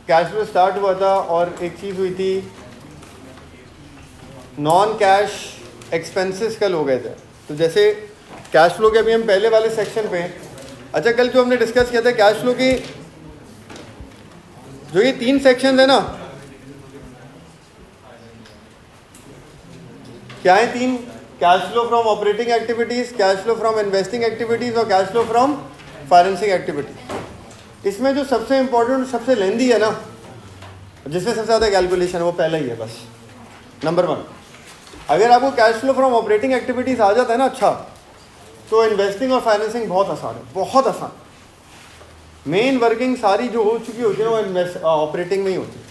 Cash flow start हुआ था और एक चीज़ हुई थी, नॉन कैश एक्सपेंसेस कल हो गए थे। तो जैसे कैश फ्लो के अभी हम पहले वाले सेक्शन पे हैं। अच्छा, कल जो हमने डिस्कस किया था कैश फ्लो की, जो ये 3 सेक्शन है ना, क्या है 3? Cash flow from operating activities, cash flow from investing activities और cash flow from financing activities. इसमें जो सबसे इंपॉर्टेंट, सबसे लेंदी है ना, जिसमें सबसे ज़्यादा कैलकुलेशन है, वो पहला ही है बस, नंबर 1। अगर आपको cash flow from operating activities आ जाता है ना अच्छा, तो इन्वेस्टिंग और फाइनेंसिंग बहुत आसान है, बहुत आसान। मेन वर्किंग सारी जो हो चुकी होती है वो ऑपरेटिंग में ही होती है,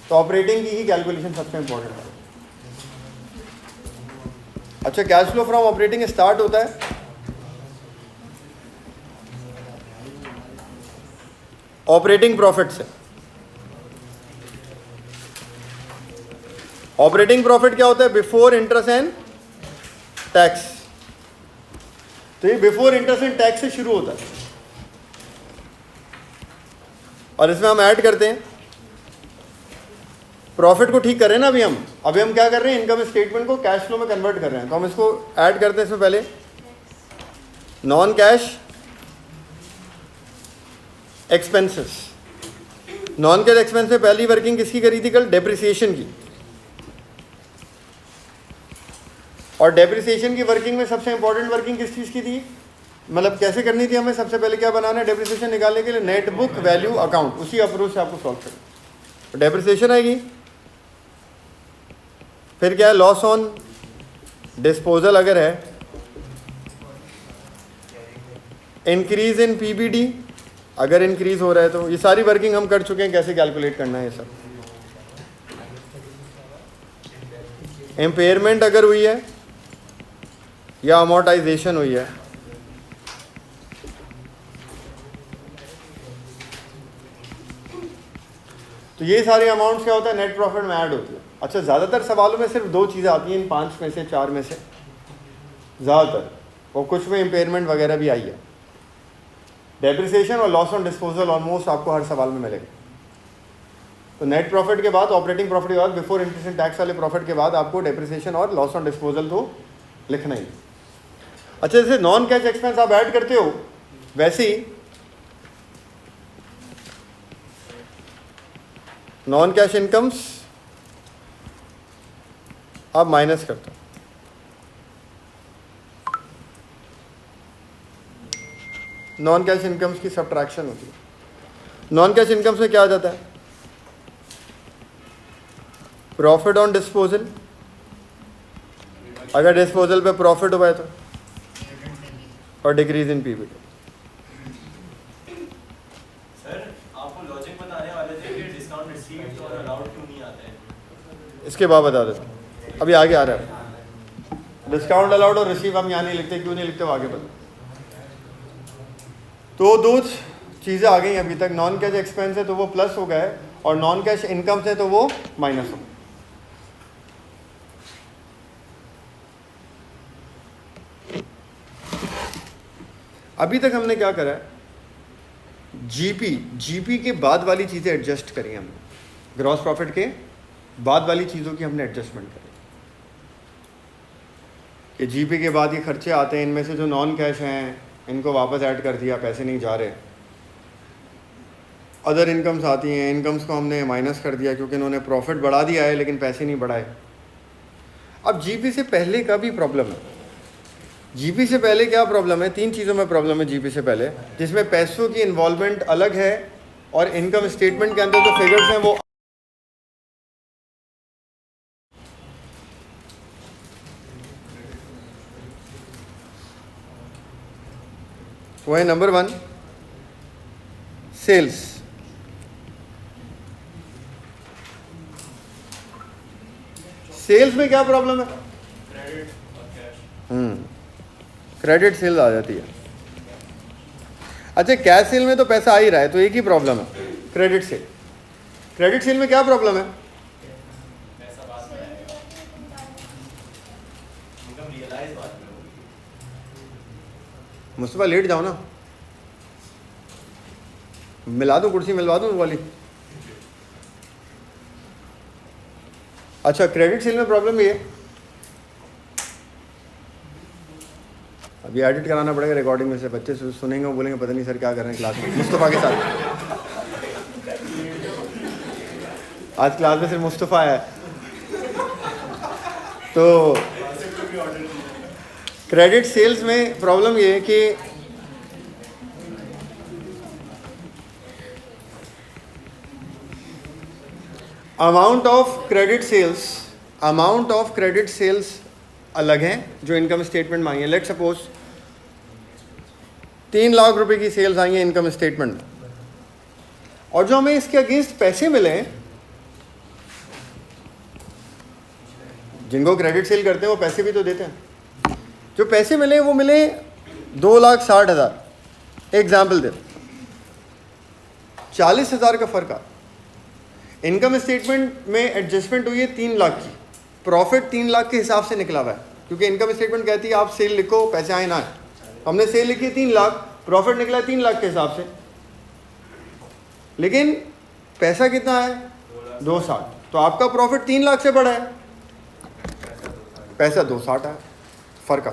तो ऑपरेटिंग की ही कैलकुलेशन सबसे इंपॉर्टेंट है। अच्छा, cash flow from operating start होता है ऑपरेटिंग प्रॉफिट से। ऑपरेटिंग प्रॉफिट क्या होता है? Before interest and tax. तो ये बिफोर इंटरेस्ट एंड टैक्स से शुरू होता है और इसमें हम ऐड करते हैं प्रॉफिट को। ठीक कर रहे हैं ना अभी हम क्या कर रहे हैं? इनकम स्टेटमेंट को कैश फ्लो में कन्वर्ट कर रहे हैं। तो हम इसको ऐड करते हैं इसमें पहले non cash expenses. Non cash expense में पहली वर्किंग किसकी करी थी कल? डेप्रिसिएशन की। और डेप्रिसिएशन की वर्किंग में सबसे इंपॉर्टेंट वर्किंग किस चीज़ की थी? मतलब कैसे करनी थी हमें? सबसे पहले क्या बनाना है डेप्रिसिएशन निकालने के लिए? Net book value account. उसी अप्रोच से आपको सॉल्व करना। तो डेप्रिसिएशन आएगी, फिर क्या है? लॉस ऑन डिस्पोजल अगर है, इंक्रीज इन पीबीडी अगर इंक्रीज हो रहा है तो। ये सारी वर्किंग हम कर चुके हैं, कैसे कैलकुलेट करना है ये सब। इम्पेयरमेंट अगर हुई है या अमोर्टाइजेशन हुई है, तो ये सारे अमाउंट्स क्या होता है? नेट प्रॉफिट में ऐड होती है। अच्छा, ज़्यादातर सवालों में सिर्फ 2 चीज़ें आती हैं इन 5 में से, 4 में से ज़्यादातर, और कुछ में इम्पेयरमेंट वगैरह भी आई है। डेप्रिसिएशन और लॉस ऑन डिस्पोजल ऑलमोस्ट आपको हर सवाल में मिलेगा। तो नेट प्रॉफिट के बाद, ऑपरेटिंग प्रॉफिट के बाद, बिफोर इंटरेस्ट एंड टैक्स वाले प्रॉफिट के बाद आपको डेप्रिसिएशन और लॉस ऑन डिस्पोजल तो लिखना ही। अच्छा, जैसे नॉन कैश एक्सपेंस आप ऐड करते हो, वैसे ही नॉन कैश इनकम्स आप माइनस करते हो। नॉन कैश इनकम्स की सब्ट्रैक्शन होती है। नॉन कैश इनकम्स में क्या आ जाता है? प्रॉफिट ऑन डिस्पोजल, अगर डिस्पोजल पे प्रॉफिट हुआ है तो, और डिक्रीज इन पीबीटी। सर, आपको लॉजिक बताने वाले थे कि डिस्काउंट रिसीव्ड और अलाउड क्यों नहीं आते हैं? इसके बाद बता देता हूँ, अभी आगे आ रहा है। डिस्काउंट अलाउड और रिसीव हम यहाँ नहीं लिखते, क्यों नहीं लिखते वो आगे बता। तो 2 चीज़ें आ गई अभी तक। नॉन कैश एक्सपेंस है तो वो प्लस हो गया है, और नॉन कैश इनकम है तो वो माइनस हो गया। अभी तक हमने क्या करा है? जीपी के बाद वाली चीज़ें एडजस्ट करी हमने। ग्रॉस प्रॉफिट के बाद वाली चीज़ों की हमने एडजस्टमेंट करी कि जीपी के बाद ये खर्चे आते हैं, इनमें से जो नॉन कैश हैं इनको वापस ऐड कर दिया, पैसे नहीं जा रहे। अदर इनकम्स आती हैं, इनकम्स को हमने माइनस कर दिया क्योंकि इन्होंने प्रॉफिट बढ़ा दिया है लेकिन पैसे नहीं बढ़ाए। अब जीपी से पहले का भी प्रॉब्लम है। जीपी से पहले क्या प्रॉब्लम है? 3 चीज़ों में प्रॉब्लम है जीपी से पहले, जिसमें पैसों की इन्वॉल्वमेंट अलग है और इनकम स्टेटमेंट के अंदर जो फिगर्स हैं वो है नंबर 1 सेल्स। सेल्स में क्या प्रॉब्लम है? क्रेडिट और कैश। क्रेडिट सेल आ जाती है। अच्छा, कैश सेल में तो पैसा आ ही रहा है, तो एक ही प्रॉब्लम है क्रेडिट सेल। क्रेडिट सेल में क्या प्रॉब्लम है? पैसा बाद में आएगा, इनकम रियलाइज बाद में होगी। मुस्तफा लेट जाओ ना, मिला दूँ कुर्सी, मिलवा दूँ वाली। अच्छा, क्रेडिट सेल में प्रॉब्लम ये है, अभी एडिट कराना पड़ेगा रिकॉर्डिंग में से, बच्चे सुनेंगे वो बोलेंगे पता नहीं सर क्या कर रहे हैं क्लास में मुस्तफ़ा के साथ। आज क्लास में सिर्फ मुस्तफ़ा है। तो क्रेडिट सेल्स में प्रॉब्लम ये है कि अमाउंट ऑफ क्रेडिट सेल्स अलग हैं जो इनकम स्टेटमेंट में आई है। लेट सपोज 3 लाख रुपए की सेल्स आई हैं इनकम स्टेटमेंट में, और जो हमें इसके अगेंस्ट पैसे मिले हैं, जिनको क्रेडिट सेल करते हैं वो पैसे भी तो देते हैं, जो पैसे मिले वो मिले 2,60,000 एग्जाम्पल दे, 40,000 का फर्क आ। इनकम स्टेटमेंट में एडजस्टमेंट हुई है 3 लाख की, प्रॉफिट 3 लाख के हिसाब से निकला हुआ है, क्योंकि इनकम स्टेटमेंट कहती है आप सेल लिखो पैसे आए ना आए। हमने सेल लिखी 3 लाख, प्रॉफिट निकला 3 लाख के हिसाब से, लेकिन पैसा कितना है 260, तो आपका प्रॉफिट 3 लाख से बढ़ा है, पैसा 260 है, फर्क आ।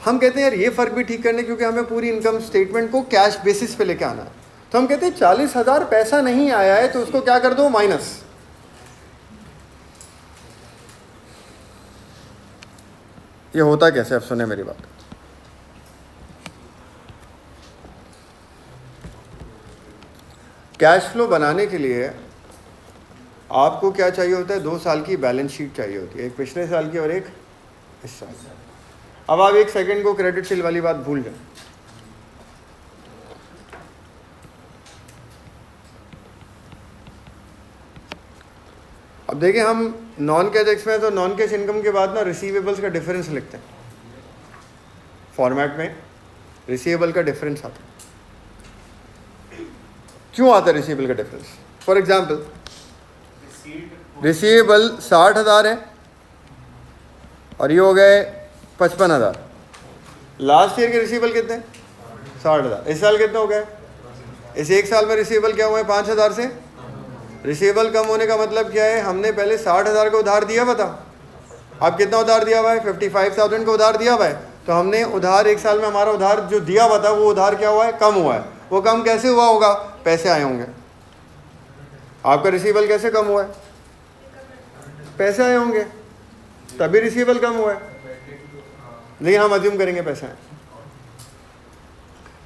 हम कहते हैं यार ये फर्क भी ठीक करने, क्योंकि हमें पूरी इनकम स्टेटमेंट को कैश बेसिस पे लेके आना है, तो हम कहते हैं 40,000 पैसा नहीं आया है तो उसको क्या कर दो माइनस। ये होता कैसे, अब सुने मेरी बात। कैश फ्लो बनाने के लिए आपको क्या चाहिए होता है, 2 साल की बैलेंस शीट चाहिए होती है, एक पिछले साल की और एक इस साल। अब आप 1 सेकंड को क्रेडिट सेल वाली बात भूल जाए। अब देखिए, हम नॉन कैश एक्सपेंस तो नॉन कैश इनकम के बाद ना रिसीवेबल्स का डिफरेंस लिखते हैं, फॉर्मेट में रिसीवेबल का डिफरेंस आता है। क्यों आता है रिसीवेबल का डिफरेंस? फॉर एग्जांपल रिसीवेबल 60,000 है और ये हो गए 55,000। लास्ट ईयर के रिसीवेबल कितने? 60,000। इस साल कितने हो गए? इस 1 साल में रिसीवेबल क्या हुआ है? 5,000 से। रिसीवेबल कम होने का मतलब क्या है? हमने पहले 60,000 का उधार दिया हुआ था, अब कितना उधार दिया हुआ है? 55,000 का उधार दिया हुआ है। तो हमने उधार 1 साल में हमारा उधार जो दिया हुआ था वो उधार क्या हुआ है? कम हुआ है। वो कम कैसे हुआ होगा? पैसे आए होंगे। आपका रिसीवेबल कैसे कम हुआ है? पैसे आए होंगे तभी रिसीवेबल कम हुआ है, लेकिन हम अज्यूम करेंगे पैसे आए।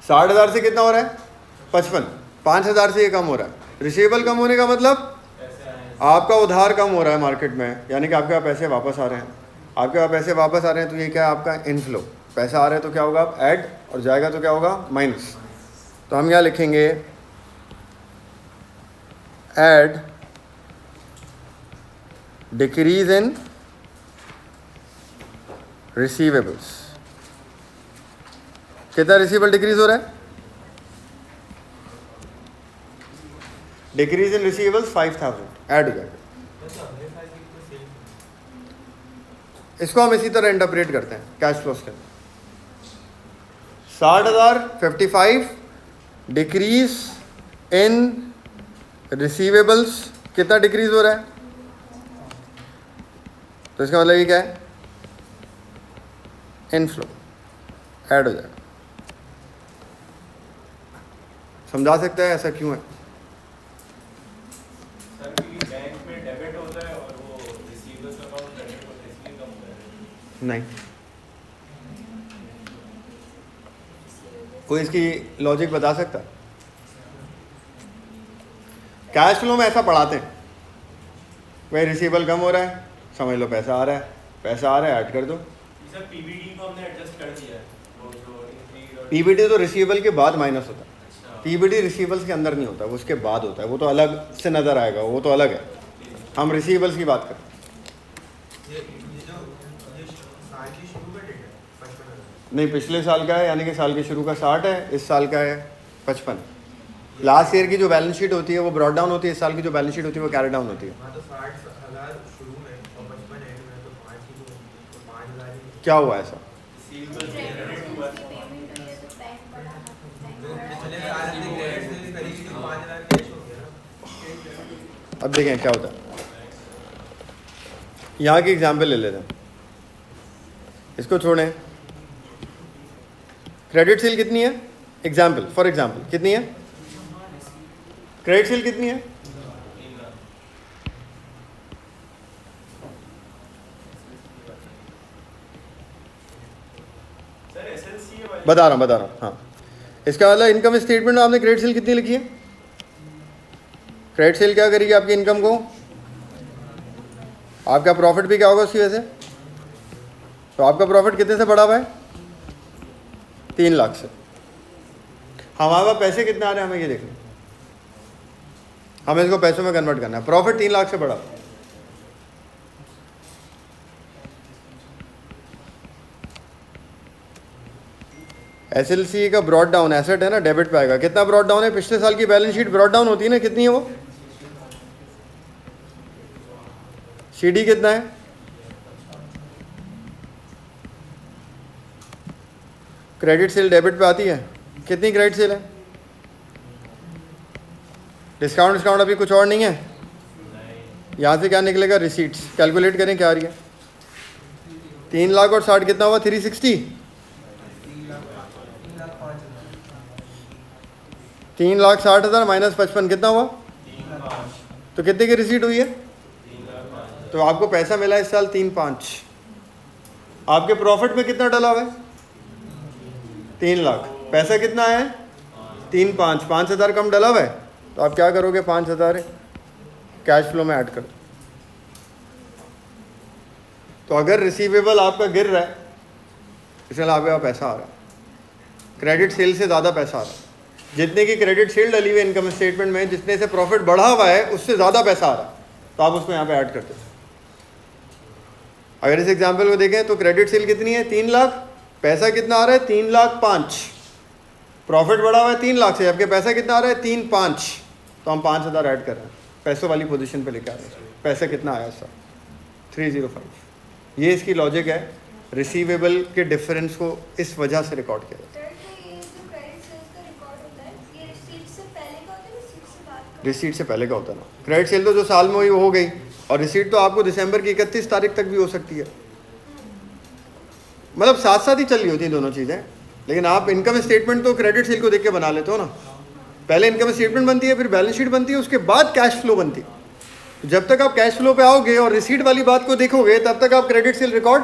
60,000 से कितना हो रहा है? 55। 5,000 से ये कम हो रहा है। रिसीवेबल कम होने का मतलब आपका उधार कम हो रहा है मार्केट में, यानी कि आपके पास पैसे वापस आ रहे हैं। आपके पास पैसे वापस आ रहे हैं तो ये क्या है? आपका इनफ्लो। पैसा आ रहा है तो क्या होगा? आप ऐड, और जाएगा तो क्या होगा? माइनस। तो हम यहाँ लिखेंगे ऐड डिक्रीज इन रिसीवेबल्स। कितना रिसीवेबल डिक्रीज हो रहा है? डिक्रीज इन रिसीवेबल्स 5,000 ऐड हो जाएगा। इसको हम इसी तरह इंटरप्रेट करते हैं कैश फ्लोस के अंदर। 60,000 55 डिक्रीज इन रिसीवेबल्स, कितना डिक्रीज हो रहा है? तो इसका मतलब ये क्या है? इनफ्लो ऐड हो जाएगा। समझा सकते हैं ऐसा क्यों है? सर क्योंकि बैंक में डेबिट होता है और वो रिसीवेबल्स अकाउंट क्रेडिट होता है, इसलिए कम होता है। नहीं, कोई इसकी लॉजिक बता सकता है? कैश फ्लो में ऐसा पढ़ाते हैं, भाई रिसीवेबल कम हो रहा है, समझ लो पैसा आ रहा है, पैसा आ रहा है ऐड कर दो। सर पीबीडी को हमने एडजस्ट कर दिया है, वो जो इंक्रीज और पीबीटी तो रिसीवेबल के बाद माइनस होता है। अच्छा पीबीटी रिसीवेबल्स के अंदर नहीं होता, वो उसके बाद होता है, वो तो अलग से नज़र आएगा, वो तो अलग है। हम रिसीवेबल्स की बात करते हैं। ये जो साल की शुरू का डेट है 55,000। नहीं, पिछले साल का है, यानी कि साल के शुरू का 60 है, इस साल का है 55। लास्ट ईयर की जो बैलेंस शीट होती है वो ब्रॉड डाउन होती है, इस साल की जो बैलेंस शीट होती है वो कैरी डाउन होती है। हाँ तो 60,000 शुरू में और 55 एंड में, तो 5 ही तो 5,000 ही। क्या हुआ ऐसा? रिसीवेबल्स क्रेडिट हुआ है। पिछले साल की क्रेडिट से भी करीब 5,000 कैश हो गया ना। अब देखें क्या होता है। यहाँ की एग्जाम्पल ले लेते हैं, इसको छोड़ें। क्रेडिट सेल कितनी है? एग्जाम्पल, फॉर एग्जाम्पल कितनी है? क्रेडिट सेल कितनी है? सर एसएलसी वाली बता रहा हूँ। हाँ, इसका मतलब इनकम स्टेटमेंट में आपने क्रेडिट सेल कितनी लिखी है? क्रेडिट सेल क्या करेगी आपकी इनकम को? आपका प्रॉफिट भी क्या होगा उसकी वजह से? तो आपका प्रॉफिट कितने से बढ़ा हुआ है? 3 लाख से। हमारे पास पैसे कितने आ रहे हैं हमें ये देखना, हमें इसको पैसों में कन्वर्ट करना है। प्रॉफिट 3 लाख से बढ़ा, एसएलसी का ब्रॉड डाउन एसेट है ना, डेबिट पे आएगा। कितना ब्रॉड डाउन है? पिछले साल की बैलेंस शीट ब्रॉड डाउन होती है ना, कितनी है वो? सीडी कितना है? क्रेडिट सेल डेबिट पे आती है, कितनी क्रेडिट सेल है? डिस्काउंट अभी कुछ और नहीं है। यहाँ से क्या निकलेगा? रिसीट्स। कैलकुलेट करें क्या आ रही है? 3 लाख और 60 कितना हुआ? 360। 3,60,000 माइनस 55 कितना हुआ? तो कितने की रिसीट हुई है? तो आपको पैसा मिला इस साल 3,500। आपके प्रॉफिट में कितना डला हुआ है? 3 लाख। पैसा कितना है? 3,500। 5,000 कम डला हुआ है, तो आप क्या करोगे? 5,000 कैश फ्लो में ऐड कर दो। तो अगर रिसीवेबल आपका गिर रहा है, इसलिए आपके पास पैसा आ रहा है, क्रेडिट सेल से ज़्यादा पैसा आ रहा है। जितने की क्रेडिट सेल डली हुई इनकम स्टेटमेंट में, जितने से प्रॉफिट बढ़ा हुआ है, उससे ज़्यादा पैसा आ रहा है, तो आप उसको यहाँ पे ऐड करते हो। अगर इस एग्जाम्पल को देखें तो क्रेडिट सेल कितनी है? 3 लाख। पैसा कितना आ रहा है? 3,05,000। प्रॉफिट बढ़ा हुआ है 3 लाख से, जबकि पैसा कितना आ रहा है? 3,500। तो हम 5,000 ऐड कर रहे हैं, पैसों वाली पोजीशन पे लेके आ रहे हैं। पैसा कितना आया सर? 305। ये इसकी लॉजिक है। रिसीवेबल के डिफरेंस को इस वजह से रिकॉर्ड किया जाता है। रिसीट से पहले का होता है ना। क्रेडिट सेल तो जो साल में हुई वो हो गई, और रिसीट तो आपको दिसंबर की 31 तारीख तक भी हो सकती है। मतलब साथ साथ ही चल रही होती हैं दोनों चीज़ें। लेकिन आप इनकम स्टेटमेंट तो क्रेडिट सेल को देख के बना लेते हो ना। पहले इनकम स्टेटमेंट बनती है, फिर बैलेंस शीट बनती है, उसके बाद कैश फ्लो बनती है। तो जब तक आप कैश फ्लो पे आओगे और रिसीट वाली बात को देखोगे, तब तक आप क्रेडिट सेल रिकॉर्ड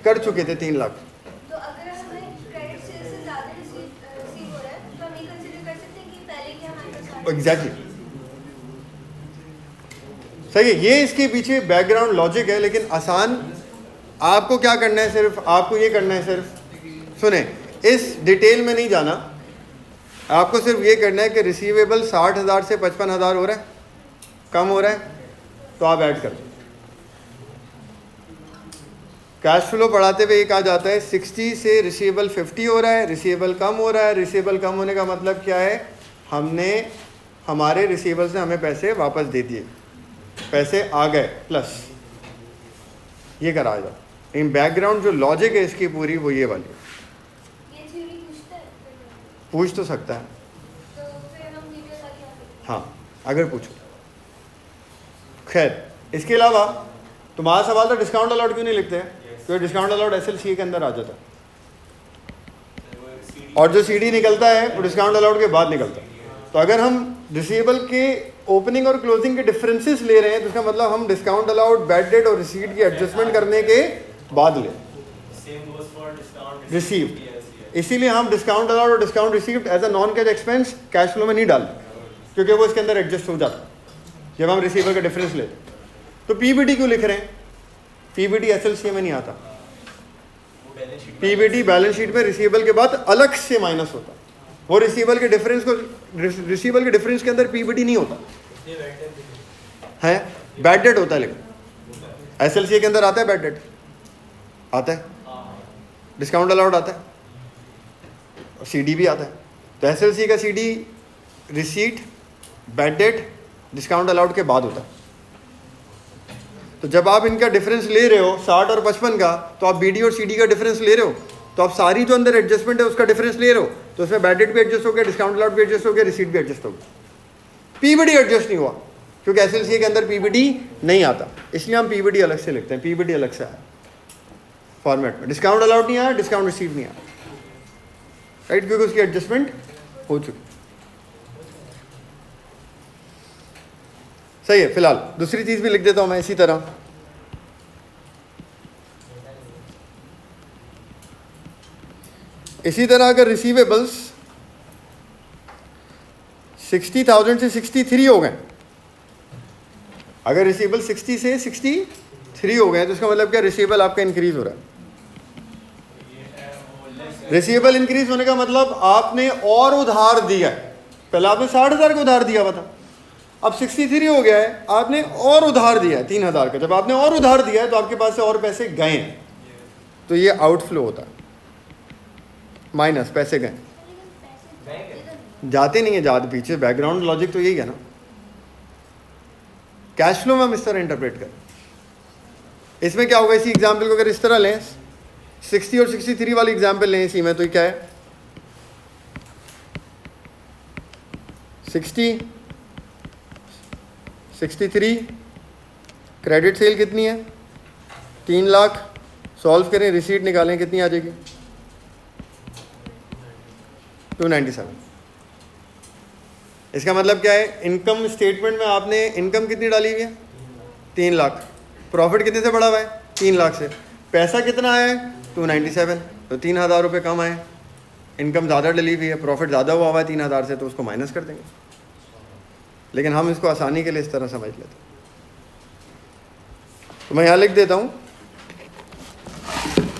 कर चुके थे 3 लाख। तो अगर हमें क्रेडिट सेल से ज़्यादा रिसीव हो रहा है, तो हम ये कंसीडर कर सकते हैं कि पहले के हमारे पास एग्जैक्टली सही है। ये इसके पीछे बैकग्राउंड लॉजिक है। लेकिन आसान आपको क्या करना है? सिर्फ आपको ये करना है, सिर्फ सुने, इस डिटेल में नहीं जाना। आपको सिर्फ ये करना है कि रिसीवेबल 60,000 से 55,000 हो रहा है, कम हो रहा है, तो आप ऐड कर दो। कैश फ्लो पढ़ाते हुए ये कहा जाता है 60 से रिसीवेबल 50 हो रहा है, रिसीवेबल कम हो रहा है। रिसीवेबल कम होने का मतलब क्या है? हमने हमारे रिसीवेबल से हमें पैसे वापस दे दिए, पैसे आ गए प्लस, ये कराया जाता है। लेकिन बैकग्राउंड जो लॉजिक है इसकी पूरी, वो ये वाली है। ये थ्योरी पूछता है पूछ तो सकता है, तो फिर हम डिटेल आगे आते हैं। हाँ, अगर पूछो। खैर, इसके अलावा तुम्हारा सवाल था डिस्काउंट अलाउड क्यों नहीं लिखते हैं? क्योंकि डिस्काउंट अलाउड एसएलसी के अंदर आ जाता है, और जो सीडी निकलता है वो डिस्काउंट अलाउड के बाद निकलता है। तो अगर हम रिसीवेबल के ओपनिंग और क्लोजिंग के डिफरेंसेस ले रहे हैं, तो इसका मतलब हम डिस्काउंट अलाउड, बैड डेट और रिसीट की एडजस्टमेंट करने के बाद ले रिसीव्ड। इसीलिए हम डिस्काउंट अलाउड और discount received as a non cash expense cash flow में नहीं डालते, क्योंकि वो इसके अंदर एडजस्ट हो जाता है जब हम रिसीवर का डिफरेंस लेते। तो पीबीटी क्यों लिख रहे हैं? पीबीटी एसएलसी में नहीं आता। पीबीटी बैलेंस शीट में रिसीवेबल के बाद अलग से माइनस होता है। वो रिसीवेबल के डिफरेंस को, रिसीवेबल के डिफरेंस के अंदर पीबीटी नहीं होता है, बैड डेट होता है। लेकिन एसएलसी के अंदर आता है बैड डेट, आता है, डिस्काउंट अलाउड आता है, और सीडी भी आता है। तो एसएलसी का CD receipt, bad debt, discount allowed के बाद होता है। तो जब आप इनका डिफरेंस ले रहे हो 60 और 55 का, तो आप बीडी और सीडी का डिफरेंस ले रहे हो, तो आप सारी जो अंदर एडजस्टमेंट है उसका डिफरेंस ले रहे हो। तो उसमें बैड डेट भी एडजस्ट हो गया, डिस्काउंट अलाउड भी एडजस्ट हो गया, रिसीट भी एडजस्ट हो गया। पीबीटी एडजस्ट नहीं हुआ, क्योंकि SLCA के अंदर PBT नहीं आता, इसलिए हम PBT अलग से लिखते हैं, PBT अलग से आया फॉर्मेट में। डिस्काउंट अलाउड नहीं आया, डिस्काउंट रिसीव नहीं आया, राइट, क्योंकि उसकी एडजस्टमेंट हो चुकी। सही है। फिलहाल दूसरी चीज भी लिख देता हूं मैं इसी तरह। इसी तरह अगर रिसीवेबल्स 60,000 से 63 हो गए, अगर रिसीवेबल 60 से 63 हो गए तो इसका मतलब क्या, रिसीवेबल आपका इंक्रीज हो रहा है। रिसीवेबल इंक्रीज होने का मतलब आपने और उधार दिया है। पहले आपने 60,000 का उधार दिया हुआ था, अब 63 हो गया है, आपने और उधार दिया है 3,000 का। जब आपने और उधार दिया है तो आपके पास से और पैसे गए हैं, तो ये आउटफ्लो होता है, माइनस पैसे गए, जाते नहीं है, जाते पीछे। बैकग्राउंड लॉजिक तो यही है ना। कैश फ्लो में हम इस तरह इंटरप्रेट करें। इसमें क्या होगा, इसी एग्जाम्पल को अगर इस तरह लें, 60 और 63 वाली एग्जाम्पल लें इसी में, तो ये क्या है, 60, 63, क्रेडिट सेल कितनी है, 3 लाख, सॉल्व करें, रिसीट निकालें, कितनी आ जाएगी, 297। इसका मतलब क्या है, इनकम स्टेटमेंट में आपने इनकम कितनी डाली हुई है, 3 लाख, प्रॉफिट कितने से बढ़ा हुआ है, 3 लाख से, पैसा कितना आया है, 297, तो 3,000 रुपये कम आए। इनकम ज़्यादा डली हुई है, प्रॉफिट ज़्यादा हुआ है 3,000 से, तो उसको माइनस कर देंगे। लेकिन हम इसको आसानी के लिए इस तरह समझ लेते हैं, तो मैं यहाँ लिख देता हूँ।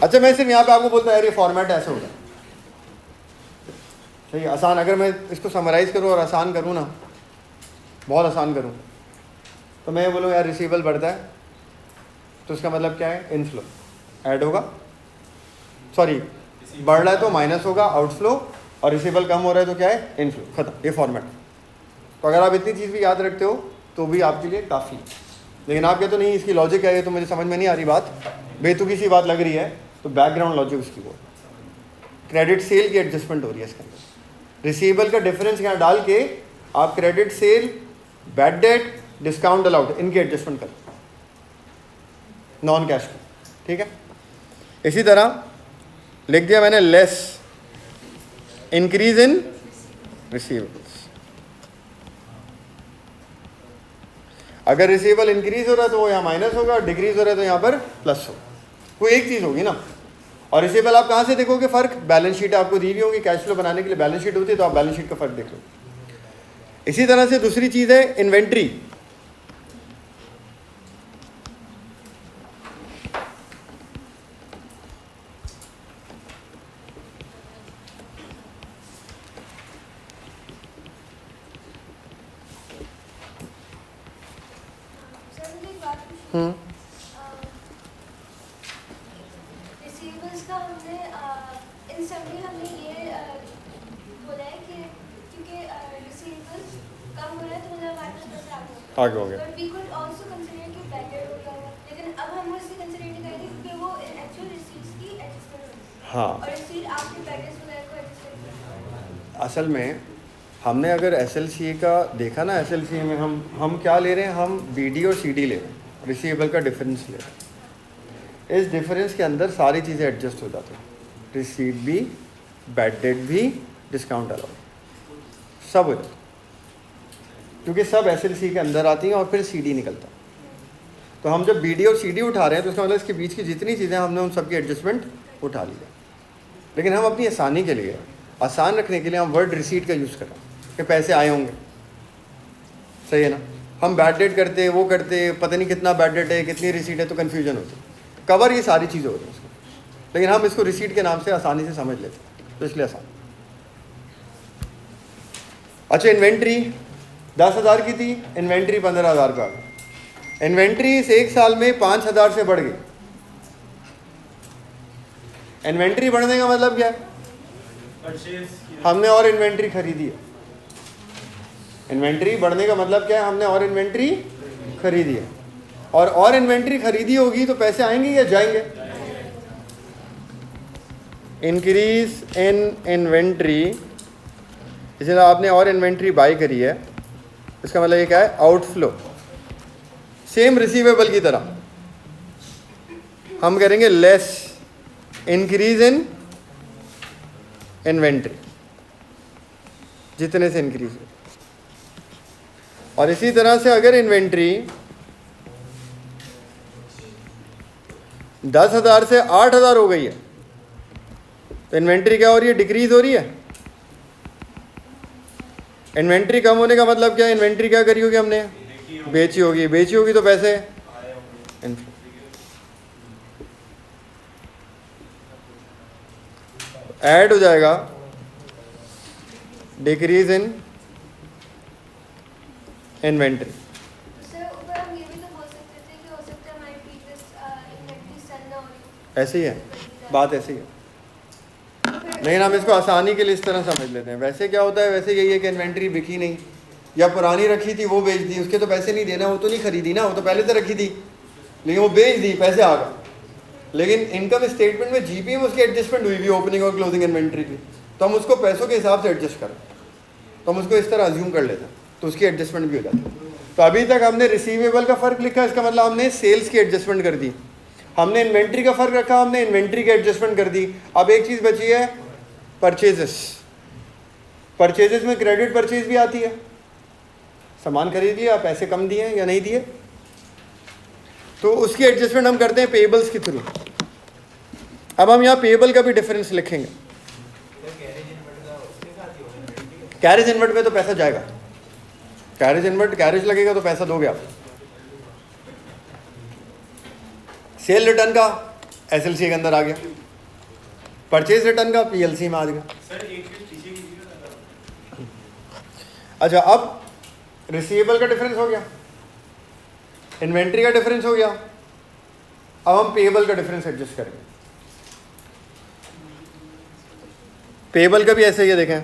अच्छा, मैं सिर्फ यहाँ पे आपको बोलता है यार ये फॉर्मेट ऐसे होगा, सही आसान। अगर मैं इसको समराइज़ करूँ और आसान करूँ ना, बहुत आसान करूँ, तो मैं बोलूँ यार रिसीवेबल बढ़ता है तो इसका मतलब क्या है, इनफ्लो ऐड होगा, सॉरी बढ़ रहा है तो माइनस होगा आउटफ्लो, और रिसीवेबल कम हो रहा है तो क्या है, इनफ्लो, खत्म, ये फॉर्मेट। तो अगर आप इतनी चीज़ भी याद रखते हो तो भी आपके लिए काफ़ी। लेकिन आप कहते हो नहीं इसकी लॉजिक है, ये तो मुझे समझ में नहीं आ रही, बात बेतुकी सी बात लग रही है, तो बैकग्राउंड लॉजिक उसकी वो क्रेडिट सेल की एडजस्टमेंट हो रही है इसके अंदर। रिसीवेबल का डिफरेंस यहाँ डाल के आप credit sale, bad debt, discount allowed, इनकी एडजस्टमेंट करें, नॉन कैश की, ठीक है। इसी तरह लिख दिया मैंने, लेस इंक्रीज इन रिसीवेबल्स। अगर रिसीवेबल इंक्रीज हो रहा है तो वो यहाँ माइनस होगा, डिक्रीज हो रहा है तो यहाँ पर प्लस होगा, वो एक चीज़ होगी ना। और रिसीवेबल आप कहाँ से देखोगे फ़र्क, बैलेंस शीट आपको दी हुई होगी, कैश फ्लो बनाने के लिए बैलेंस शीट होती है, तो आप बैलेंस शीट का फ़र्क देख लो। इसी तरह से दूसरी चीज़ है इन्वेंट्री। रिसीवेबल्स का हमने इन सब में हमने ये बोला है कि क्योंकि रिसीवेबल्स कम हो रहा है तो मतलब हमारे पास पैसे आगे हो गया। But we could also consider कि बेटर हो गया है, लेकिन अब हम उससे कंसीडर नहीं करेंगे क्योंकि वो एक्चुअल रिसीट्स की एडजस्टमेंट होगी। हाँ, और रिसीट आपके बैलेंस वगैरह को एडजस्ट करेंगे। असल में हमने अगर SLCA का देखा ना, SLCA में हम क्या ले रहे हैं, हम BD और CD ले रहे हैं, रिसीवेबल का डिफरेंस ले रहे हैं। इस डिफरेंस के अंदर सारी चीज़ें एडजस्ट हो जाती हैं, रिसीट भी, बैड डेट भी, डिस्काउंट अलाउड, सब हो जाता है, क्योंकि सब SLCA के अंदर आती हैं और फिर CD निकलता है। तो हम जब BD और CD उठा रहे हैं तो उसका मतलब इसके बीच की जितनी चीज़ें हमने उन सब की एडजस्टमेंट उठा ली है। लेकिन हम अपनी आसानी के लिए, आसान रखने के लिए हम वर्ड रिसीट का यूज़ कर रहे हैं कि पैसे आए होंगे, सही है ना। हम बैड डेट करते, वो करते, पता नहीं कितना बैड डेट है, कितनी रिसीट है, तो कन्फ्यूजन होती है। कवर ये सारी चीज़ें हो रही हैं उसको, लेकिन हम इसको रिसीट के नाम से आसानी से समझ लेते हैं, तो इसलिए आसान। अच्छा, इन्वेंट्री 10,000 की थी, इन्वेंट्री 15,000 का आ गई। इन्वेंट्री इस 1 साल में 5,000 से बढ़ गई। इन्वेंट्री बढ़ने का मतलब क्या है, हमने और इन्वेंट्री खरीदी है। इन्वेंट्री बढ़ने का मतलब क्या है, हमने और इन्वेंट्री खरीदी है, और इन्वेंट्री खरीदी होगी तो पैसे आएंगे या जाएंगे। इंक्रीज इन इन्वेंट्री, इसलिए आपने और इन्वेंट्री बाई करी है, इसका मतलब ये क्या है, आउटफ्लो। सेम रिसीवेबल की तरह हम करेंगे लेस इंक्रीज इन इन्वेंट्री, जितने से इंक्रीज हो। और इसी तरह से अगर इन्वेंट्री 10,000 से 8,000 हो गई है तो इन्वेंट्री क्या हो रही है? डिक्रीज हो रही है। इन्वेंट्री कम होने का मतलब क्या है? इन्वेंट्री क्या करी होगी हमने? बेची होगी। बेची होगी तो पैसे ऐड हो जाएगा डिक्रीज इन इन्वेंट्री। सर ऊपर हम ये भी तो बोल सकते थे कि हो सकता है हमारी प्रीवियस इन्वेंटरी सेल ना हो। ऐसे ही है, बात ऐसी है, लेकिन हम इसको आसानी के लिए इस तरह समझ लेते हैं। वैसे क्या होता है? वैसे यही है कि इन्वेंट्री बिकी नहीं या पुरानी रखी थी वो बेच दी, उसके तो पैसे नहीं देना, वो तो नहीं खरीदी ना, वो तो पहले से रखी थी, लेकिन वो बेच दी, पैसे आ गए। लेकिन इनकम स्टेटमेंट में जीपी में उसकी एडजस्टमेंट हुई भी ओपनिंग और क्लोजिंग इन्वेंट्री की, तो हम उसको पैसों के हिसाब से एडजस्ट करें, तो हम उसको इस तरह अज्यूम कर लेते हैं, तो उसकी एडजस्टमेंट भी हो जाती है। तो अभी तक हमने रिसीवेबल का फ़र्क लिखा, इसका मतलब हमने सेल्स की एडजस्टमेंट कर दी। हमने इन्वेंट्री का फ़र्क रखा, हमने इन्वेंट्री की एडजस्टमेंट कर दी। अब एक चीज़ बची है, परचेजेस। परचेजेस में क्रेडिट परचेज भी आती है, सामान खरीद लिया, पैसे कम दिए या नहीं दिए, तो उसकी एडजस्टमेंट हम करते हैं पेएबल्स के थ्रू। अब हम यहाँ पेएबल का भी डिफरेंस लिखेंगे। कैरेज इनवर्ट में तो पैसा जाएगा, कैरेज इनवर्ट, कैरेज लगेगा तो पैसा दोगे आप। सेल रिटर्न का एसएलसी के अंदर आ गया, परचेज रिटर्न का पीएलसी में आ गया। सर एक चीज पीछे कीजिएगा। अच्छा, अब रिसीवेबल का डिफरेंस हो गया, इन्वेंट्री का डिफरेंस हो गया, अब हम पेएबल का डिफरेंस एडजस्ट करेंगे। पेएबल का भी ऐसे ही है, देखें,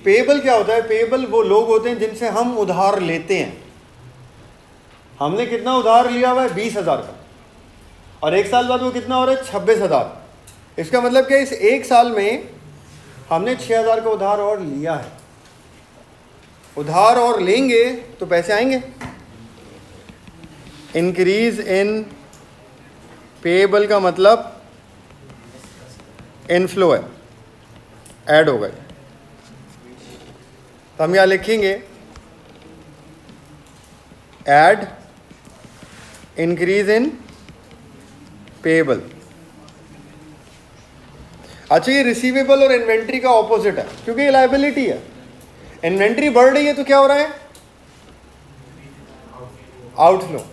पेएबल क्या होता है? पेएबल वो लोग होते हैं जिनसे हम उधार लेते हैं। हमने कितना उधार लिया हुआ है? 20,000 का, और एक साल बाद वो कितना हो रहा है? 26,000। इसका मतलब क्या? इस एक साल में हमने 6,000 का उधार और लिया है। उधार और लेंगे तो पैसे आएंगे। इंक्रीज इन पेएबल का मतलब इनफ्लो है, ऐड हो गए। तो हम यहाँ लिखेंगे ऐड इंक्रीज इन पेएबल। अच्छा, ये रिसीवेबल और इन्वेंट्री का ऑपोजिट है, क्योंकि ये लायबिलिटी है। इन्वेंट्री बढ़ रही है तो क्या हो रहा है? आउटफ्लो।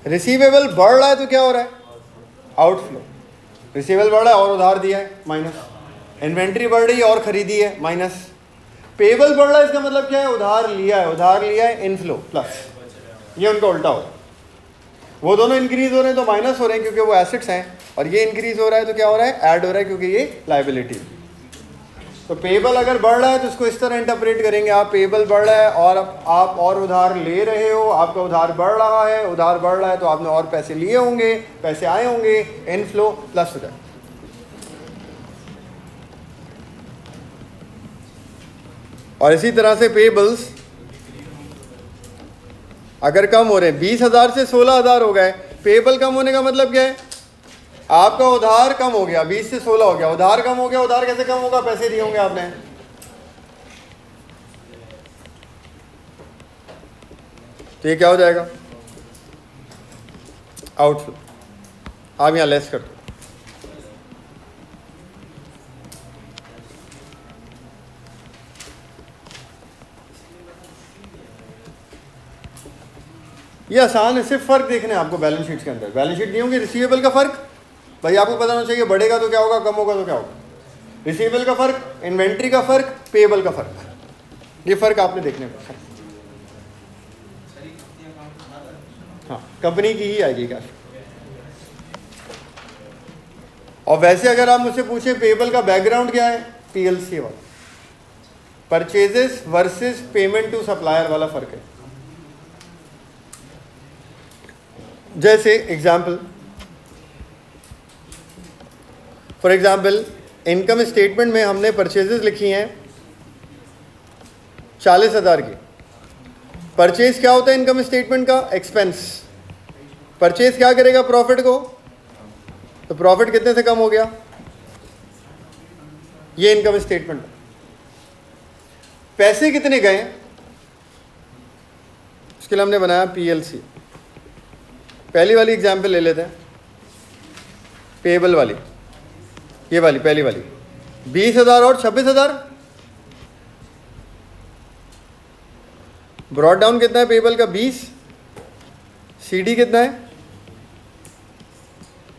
रिसीवेबल बढ़ रहा है तो क्या हो रहा है? आउटफ्लो। रिसीवेबल बढ़ रहा है और उधार दिया है, माइनस। इन्वेंट्री बढ़ रही है और खरीदी है, माइनस। पेएबल बढ़ रहा है, इसका मतलब क्या है? उधार लिया है, उधार लिया है, इनफ्लो प्लस। ये उनका उल्टा हो रहा है। वो दोनों इंक्रीज हो रहे हैं तो माइनस हो रहे हैं क्योंकि वो एसेट्स हैं, और ये इंक्रीज हो रहा है तो क्या हो रहा है? ऐड हो रहा है, क्योंकि ये लायबिलिटी। तो पेएबल अगर बढ़ रहा है तो इसको इस तरह इंटरप्रेट करेंगे, आप पेएबल बढ़ रहा है और आप और उधार ले रहे हो, आपका उधार बढ़ रहा है, उधार बढ़ रहा है तो आपने और पैसे लिए होंगे, पैसे आए होंगे, इनफ्लो प्लस हो जाए। और इसी तरह से पेएबल्स अगर कम हो रहे हैं, 20,000 से 16,000 हो गए, पेएबल कम होने का मतलब क्या है? आपका उधार कम हो गया, 20 से 16 हो गया, उधार कम हो गया। उधार कैसे कम होगा? पैसे दिए होंगे आपने। तो ये क्या हो जाएगा? आउटफ्लो। आप यहां लेस कर दो। ये आसान है, सिर्फ फर्क देखने हैं आपको बैलेंस शीट के अंदर। बैलेंस शीट नहीं होंगी, रिसीवेबल का फर्क भाई आपको पता होना चाहिए, बढ़ेगा तो क्या होगा, कम होगा तो क्या होगा। रिसीवेबल का फर्क, इन्वेंट्री का फर्क, पेएबल का फर्क, ये फर्क आपने देखने को। हाँ, कंपनी की ही आएगी कैश। और वैसे अगर आप मुझसे पूछे पेएबल का बैकग्राउंड क्या है, पीएलसी वाला, purchases versus payment to supplier वाला फर्क है। जैसे example, for example income statement में हमने परचेजेस लिखी हैं 40,000 की। परचेज क्या होता है इनकम स्टेटमेंट का? एक्सपेंस। परचेज क्या करेगा? प्रॉफिट को। तो प्रॉफिट कितने से कम हो गया? ये इनकम स्टेटमेंट। पैसे कितने गए? उसके लिए हमने बनाया पीएलसी। पहली वाली एग्जाम्पल ले लेते हैं, पेएबल वाली, ये वाली पहली वाली 20,000 और 26,000। ब्रॉड डाउन कितना है पेएबल का? 20। सीडी कितना है?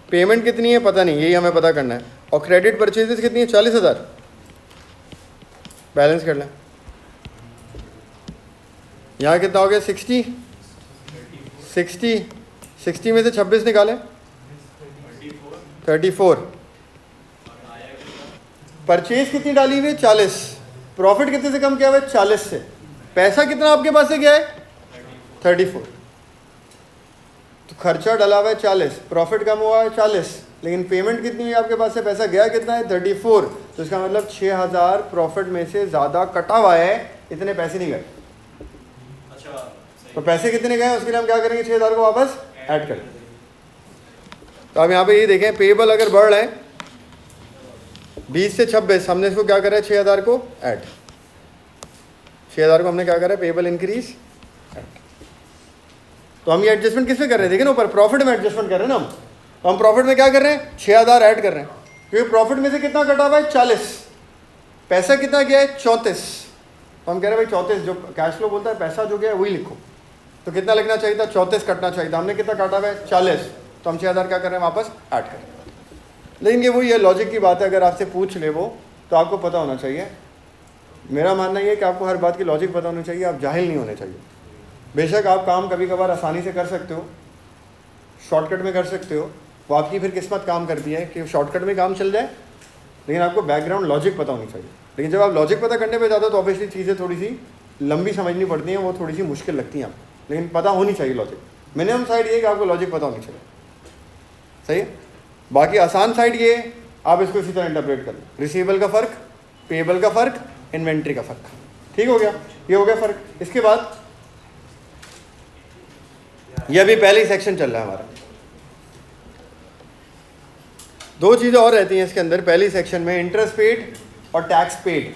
पेमेंट कितनी है पता नहीं, यही हमें पता करना है। और क्रेडिट परचेजेस कितनी है? 40,000। बैलेंस कर लें। यहाँ कितना हो गया? 60 में से 26 निकालें, 34। परचेज कितनी डाली हुई है? 40। प्रॉफिट कितने से कम किया हुआ है? 40 से। पैसा कितना आपके पास से गया है? 34। तो खर्चा डला हुआ है 40, प्रॉफिट कम हुआ है 40, लेकिन पेमेंट कितनी हुई आपके पास से? पैसा गया कितना है? 34। तो इसका मतलब 6,000 प्रॉफिट में से ज़्यादा कटा हुआ है, इतने पैसे नहीं गए। अच्छा, तो पैसे कितने गए उसके लिए हम क्या करेंगे? 6,000 को वापस ऐड करें। तो अब यहाँ पे ये देखें, पेएबल अगर बढ़ रहे हैं 20 से 26, हमने इसको क्या करा है? 6,000 को ऐड। 6,000 को हमने क्या करा है? Payable increase add. तो हम ये एडजस्टमेंट किस में कर रहे हैं? देखिए ना ऊपर, प्रॉफिट में एडजस्टमेंट कर रहे हैं ना हम। तो हम प्रॉफिट में क्या कर रहे हैं? 6,000 ऐड कर रहे हैं, क्योंकि प्रॉफिट में से कितना कटा हुआ है? 40। पैसा कितना गया है? 34। तो हम कह रहे हैं भाई 34, जो कैश फ्लो बोलता है पैसा जो गया है वही लिखो। तो कितना लिखना चाहिए था? 34 कटना चाहिए था। हमने कितना काटा हुआ है? 40। तो हम 6,000 क्या कर रहे हैं? वापस ऐड कर रहे हैं। लेकिन ये वही है, लॉजिक की बात है। अगर आपसे पूछ ले वो, तो आपको पता होना चाहिए। मेरा मानना ये है कि आपको हर बात की लॉजिक पता होनी चाहिए, आप जाहिल नहीं होने चाहिए। बेशक आप काम कभी कभार आसानी से कर सकते हो, शॉर्टकट में कर सकते हो, वो आपकी फिर किस्मत काम करती है कि शॉर्टकट में काम चल जाए, लेकिन आपको बैकग्राउंड लॉजिक पता होनी चाहिए। लेकिन जब आप लॉजिक पता करने पे जाते हो तो ऑब्वियसली चीज़ें थोड़ी सी लंबी समझनी पड़ती हैं, वो थोड़ी सी मुश्किल लगती हैं आपको, लेकिन पता होनी चाहिए लॉजिक। मिनिमम साइड ये है कि आपको लॉजिक पता होनी चाहिए, सही है। बाकी आसान साइड ये है, आप इसको इसी तरह इंटरप्रेट कर लो। रिसीवेबल का फ़र्क, पेएबल का फ़र्क, इन्वेंट्री का फ़र्क। ठीक हो गया, ये हो गया फ़र्क। इसके बाद ये अभी पहले ही सेक्शन चल रहा है हमारा। दो चीज़ें और रहती हैं इसके अंदर पहली सेक्शन में, इंटरेस्ट पेड और टैक्स पेड।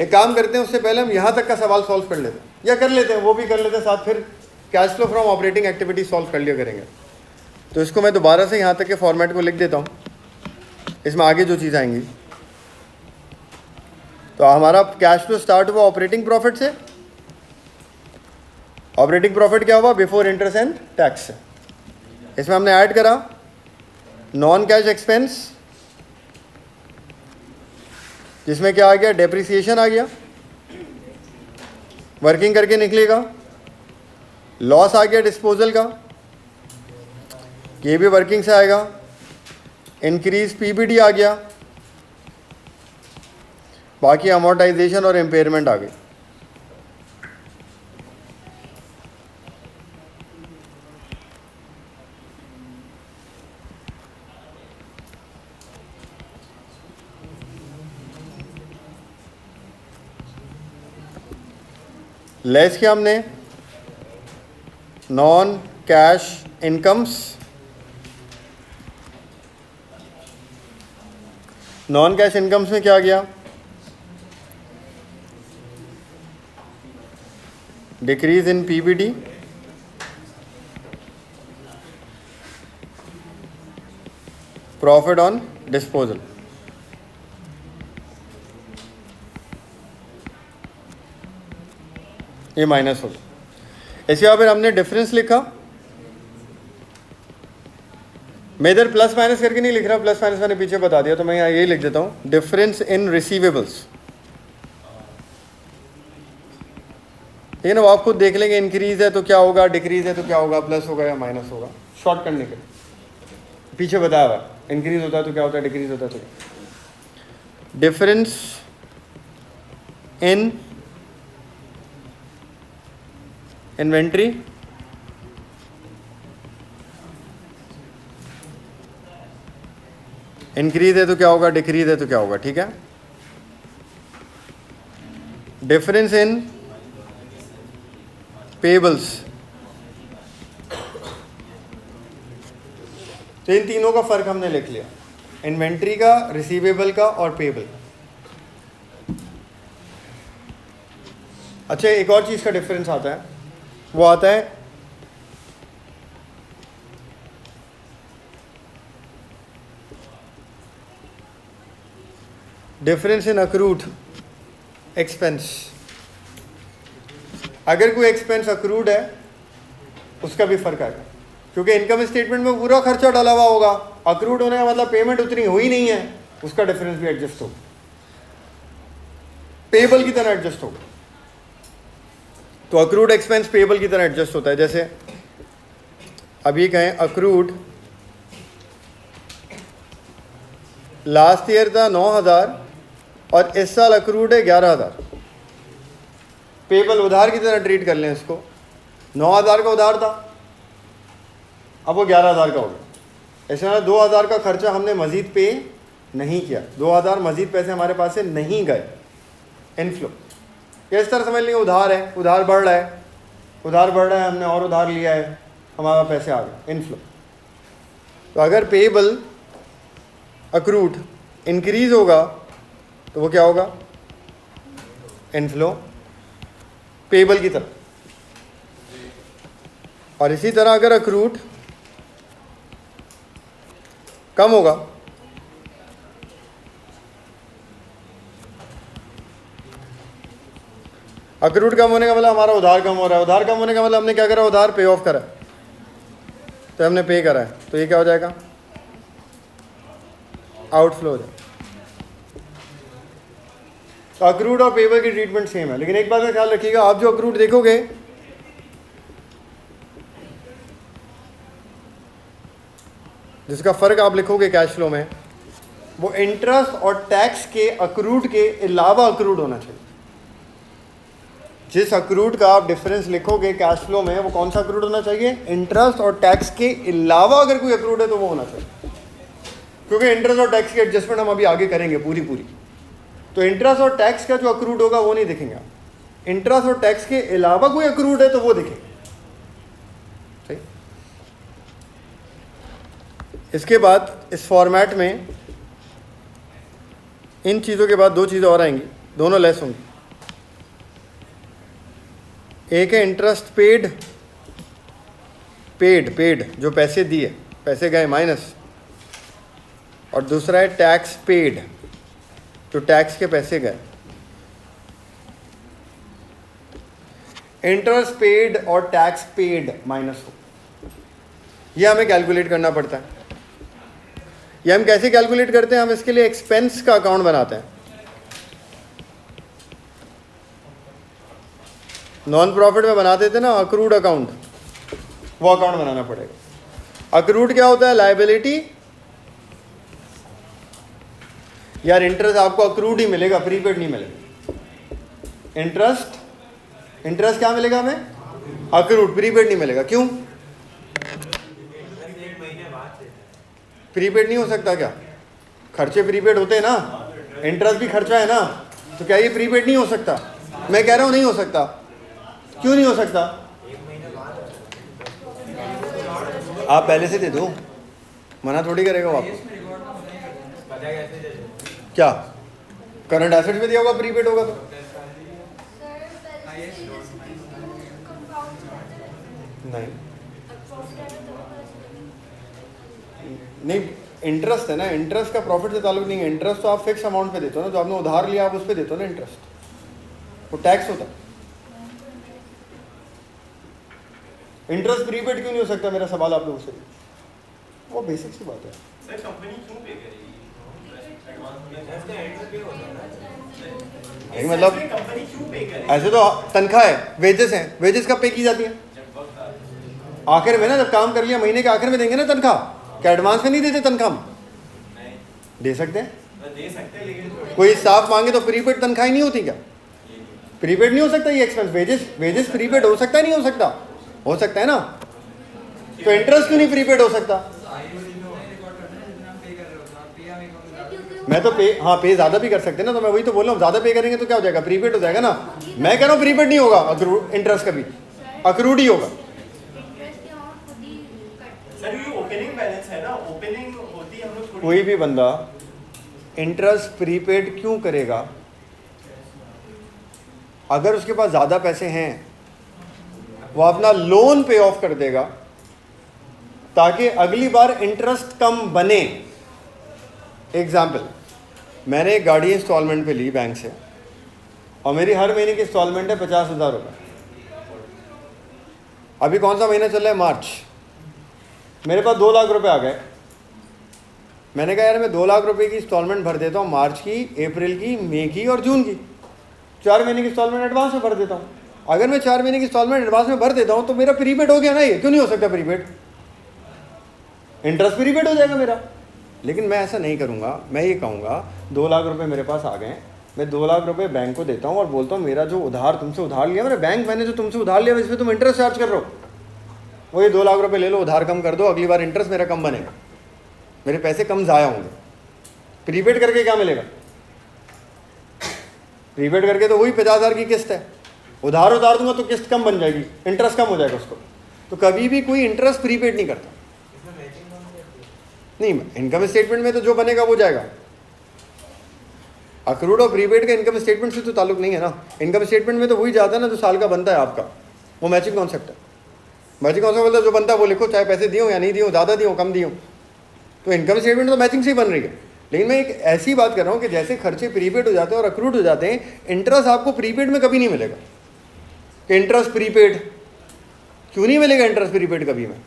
एक काम करते हैं, उससे पहले हम यहाँ तक का सवाल सॉल्व कर लेते हैं, या कर लेते हैं, वो भी कर लेते हैं साथ, फिर cash flow from operating activity solve कर लिया करेंगे। तो इसको मैं दोबारा से यहाँ तक के फॉर्मेट को लिख देता हूँ, इसमें आगे जो चीज़ आएंगी। तो हमारा कैश फ्लो स्टार्ट हुआ ऑपरेटिंग प्रॉफिट से। ऑपरेटिंग प्रॉफिट क्या हुआ? बिफोर इंटरेस्ट एंड टैक्स से। इसमें हमने ऐड करा नॉन कैश एक्सपेंस, जिसमें क्या आ गया? डेप्रिसिएशन आ गया, वर्किंग करके निकलेगा। लॉस आ गया डिस्पोजल का, ये भी वर्किंग से आएगा। इंक्रीज पीबीडी आ गया, बाकी अमोर्टाइजेशन और इम्पेयरमेंट आ गई। लेस किया हमने non cash incomes. Non cash incomes में क्या गया? Decrease in PBD, profit on disposal. ये माइनस हो गया। इसके बाद फिर हमने डिफरेंस लिखा। मैं इधर प्लस माइनस करके नहीं लिख रहा, प्लस माइनस मैंने पीछे बता दिया, तो मैं यहाँ यही लिख देता हूँ, डिफरेंस इन रिसीवेबल्स। ठीक है ना, वो आप खुद देख लेंगे, इंक्रीज है तो क्या होगा, डिक्रीज है तो क्या होगा, प्लस होगा या माइनस होगा। शॉर्ट करने के पीछे बताया हुआ, इंक्रीज होता है तो क्या होता है, डिक्रीज होता है तो। डिफरेंस इन इन्वेंट्री, इंक्रीज है तो क्या होगा, डिक्रीज है तो क्या होगा, ठीक है। डिफरेंस इन पेबल्स, तो इन तीनों का फर्क हमने लिख लिया, इन्वेंट्री का, रिसीवेबल का और पेबल। अच्छा, एक और चीज़ का डिफरेंस आता है, वो आता है डिफरेंस इन अक्रूड एक्सपेंस। अगर कोई एक्सपेंस अक्रूड है उसका भी फर्क आएगा, क्योंकि इनकम स्टेटमेंट में पूरा खर्चा डाला हुआ होगा, अक्रूड होने का मतलब पेमेंट उतनी हुई नहीं है, उसका डिफरेंस भी एडजस्ट होगा, पेबल की तरह एडजस्ट होगा। तो अक्रूड एक्सपेंस पेबल की तरह एडजस्ट होता है। जैसे अभी कहें अक्रूड लास्ट ईयर था 9,000 और इस साल अक्रूड है 11,000, पेबल उधार की तरह ट्रीट कर लें इसको। 9,000 का उधार था, अब वो 11,000 का हो गया, ऐसे 2,000 का खर्चा हमने मजीद पे नहीं किया, 2,000 मजीद पैसे हमारे पास से नहीं गए, इनफ्लो। इस तरह समझ लेंगे उधार है, उधार बढ़ रहा है, उधार बढ़ रहा है, हमने और उधार लिया है, हमारा पैसे आ गए, इनफ्लो। तो अगर पेबल अक्रूड इंक्रीज होगा तो वो क्या होगा, इनफ्लो पेबल की तरह। और इसी तरह अगर अक्रूड कम होगा, अक्रूड कम होने का मतलब हमारा उधार कम हो रहा है, उधार कम होने का मतलब हमने क्या करा, उधार पे ऑफ करा, तो हमने पे करा है, तो ये क्या हो जाएगा, आउटफ्लो हो जाएगा। तो अक्रूड और पेबल की ट्रीटमेंट सेम है, लेकिन एक बात का ख्याल रखिएगा, आप जो अक्रूड देखोगे जिसका फर्क आप लिखोगे कैश फ्लो में, वो इंटरेस्ट और टैक्स के अक्रूड के अलावा अक्रूड होना चाहिए। जिस अक्रूड का आप डिफरेंस लिखोगे कैश फ्लो में, वो कौन सा अक्रूड होना चाहिए, इंटरेस्ट और टैक्स के अलावा अगर कोई अक्रूड है तो वो होना चाहिए, क्योंकि इंटरेस्ट और टैक्स की एडजस्टमेंट हम अभी आगे करेंगे पूरी। तो इंटरेस्ट और टैक्स का जो अक्रूड होगा वो नहीं दिखेंगे, इंटरेस्ट और टैक्स के अलावा कोई अक्रूड है तो वो दिखेगा, ठीक। इसके बाद इस फॉर्मेट में इन चीज़ों के बाद दो चीज़ें और आएंगी, दोनों लेस होंगी। एक है इंटरेस्ट पेड जो पैसे दिए, पैसे गए माइनस, और दूसरा है टैक्स पेड, तो टैक्स के पैसे गए। इंटरेस्ट पेड और टैक्स पेड माइनस हो, यह हमें कैलकुलेट करना पड़ता है। यह हम कैसे कैलकुलेट करते हैं, हम इसके लिए एक्सपेंस का अकाउंट बनाते हैं। नॉन प्रॉफिट में बनाते थे ना अक्रूड अकाउंट, वो अकाउंट बनाना पड़ेगा। अक्रूड क्या होता है, लायबिलिटी। यार इंटरेस्ट आपको अक्रूड ही मिलेगा, प्रीपेड नहीं मिलेगा। इंटरेस्ट क्या मिलेगा हमें, अक्रूड, प्रीपेड नहीं मिलेगा। क्यों, प्रीपेड नहीं हो सकता क्या, खर्चे प्रीपेड होते हैं ना, इंटरेस्ट भी खर्चा है ना, तो क्या ये प्रीपेड नहीं हो सकता? मैं कह रहा हूँ नहीं हो सकता। क्यों नहीं हो सकता? आप पहले से दे दो, मना थोड़ी करेगा वो आपको। क्या करंट एसेट में दिया होगा, प्रीपेड होगा तो नहीं। इंटरेस्ट है ना, इंटरेस्ट का प्रॉफिट से ताल्लुक नहीं है। इंटरेस्ट तो आप फिक्स अमाउंट पे देते हो ना, जो आपने उधार लिया आप उस पे देते हो ना इंटरेस्ट, वो टैक्स होता है। इंटरेस्ट प्रीपेड क्यों नहीं हो सकता, मेरा सवाल आप लोगों से, वो बेसिक सी बात है। सर कंपनी क्यों पे करेगी मतलब कंपनी क्यों पे करेगी? ऐसे तो तनख्वाह है, वेजेस हैं, वेजेस कब पे की जाती है? आखिर में ना, जब काम कर लिया महीने के आखिर में देंगे ना तनख्वाह। क्या एडवांस में नहीं देते तनख्वाह? दे सकते हैं, लेकिन कोई स्टाफ मांगे तो प्रीपेड तनख्वाह नहीं होती क्या? प्रीपेड नहीं हो सकता ये एक्सपेंस, वेजेस प्रीपेड हो सकता है, नहीं हो सकता? हो सकता है ना, तो इंटरेस्ट क्यों नहीं प्रीपेड हो सकता? मैं तो पे, हाँ पे ज़्यादा भी कर सकते हैं ना, तो मैं वही तो बोल रहा हूँ, ज़्यादा पे करेंगे तो क्या हो जाएगा, प्रीपेड हो जाएगा ना। मैं कह रहा हूँ प्रीपेड नहीं होगा, अक्रूड इंटरेस्ट कभी, अक्रूड ही होगा। इंटरेस्ट की अमाउंट खुद ही कट। सर ये ओपनिंग बैलेंस है ना, ओपनिंग होती है हम लोग कोई भी बंदा इंटरेस्ट प्रीपेड क्यों करेगा? अगर उसके पास ज़्यादा पैसे हैं वो अपना लोन पे ऑफ कर देगा ताकि अगली बार इंटरेस्ट कम बने। एग्जाम्पल, मैंने एक गाड़ी इंस्टॉलमेंट पे ली बैंक से और मेरी हर महीने की इंस्टॉलमेंट है 50,000 रुपये। अभी कौन सा महीना चल रहा है, मार्च। मेरे पास 2 लाख रुपए आ गए। मैंने कहा यार मैं 2 लाख रुपए की इंस्टॉलमेंट भर देता हूँ, मार्च की, अप्रैल की, मई की और जून की। 4 महीने की इंस्टॉलमेंट एडवांस में भर देता हूँ। अगर मैं 4 महीने की इंस्टॉलमेंट एडवांस में भर देता हूँ तो मेरा प्रीपेड हो गया ना, ये क्यों नहीं हो सकता प्रीपेड? इंटरेस्ट प्रीपेड हो जाएगा मेरा। लेकिन मैं ऐसा नहीं करूँगा, मैं ये कहूँगा 2 लाख रुपए मेरे पास आ गए, मैं 2 लाख रुपए बैंक को देता हूँ और बोलता हूँ मेरा जो उधार तुमसे उधार लिया, मेरा बैंक मैंने जो तुमसे उधार लिया इस पर तुम इंटरेस्ट चार्ज कर रहे हो, वो ये 2 लाख रुपए ले लो, उधार कम कर दो, अगली बार इंटरेस्ट मेरा कम बनेगा, मेरे पैसे कम ज़ाया होंगे। प्रीपेड करके क्या मिलेगा? प्रीपेड करके तो वही 50,000 की किस्त है, उधार दूंगा तो किस्त कम बन जाएगी, इंटरेस्ट कम हो जाएगा उसको। तो कभी भी कोई इंटरेस्ट प्रीपेड नहीं करता। नहीं, इनकम स्टेटमेंट में तो जो बनेगा वो जाएगा। अक्रूड और प्रीपेड का इनकम स्टेटमेंट से तो ताल्लुक नहीं है ना। इनकम स्टेटमेंट में तो वही जाता है ना जो साल का बनता है आपका, वो मैचिंग कॉन्सेप्ट है। मैचिंग कॉन्सेप्ट बोलता है जो बनता है वो लिखो, चाहे पैसे दियो या नहीं दियो, ज़्यादा दियो कम दियो। तो इनकम स्टेटमेंट तो मैचिंग से ही बन रही है। लेकिन मैं एक ऐसी बात कर रहा हूँ कि जैसे खर्चे प्रीपेड हो जाते हैं और अक्रूड हो जाते हैं, इंटरेस्ट आपको प्रीपेड में कभी नहीं मिलेगा। कि इंटरेस्ट प्रीपेड क्यों नहीं मिलेगा? इंटरेस्ट प्रीपेड कभी में,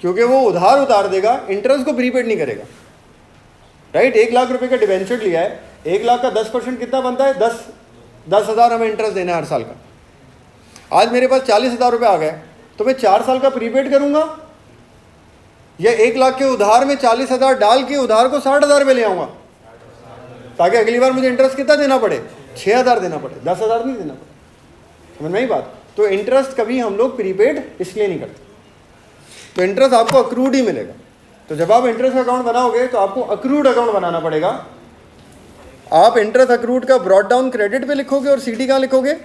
क्योंकि वो उधार देगा, इंटरेस्ट को प्रीपेड नहीं करेगा। राइट, 1 लाख रुपए का डिवेंचर लिया है, 1 लाख का 10% कितना बनता है? 10,000 हमें इंटरेस्ट देना है हर साल का। आज मेरे पास 40,000 रुपये आ गए, तो मैं 4 साल का प्रीपेड करूंगा या 1 लाख के उधार में 40,000 डाल के उधार को 60,000 रुपये ले आऊंगा, ताकि अगली बार मुझे इंटरेस्ट कितना देना पड़े? 6,000 देना पड़े, 10,000 नहीं देना पड़े। समझ में आई बात? तो इंटरेस्ट कभी हम लोग प्रीपेड इसलिए नहीं करते। तो इंटरेस्ट आपको अक्रूड ही मिलेगा। तो जब आप इंटरेस्ट अकाउंट बनाओगे तो आपको अक्रूड अकाउंट बनाना पड़ेगा। आप इंटरेस्ट अक्रूड का ब्रॉट डाउन क्रेडिट पे लिखोगे और सीडी कहाँ लिखोगे?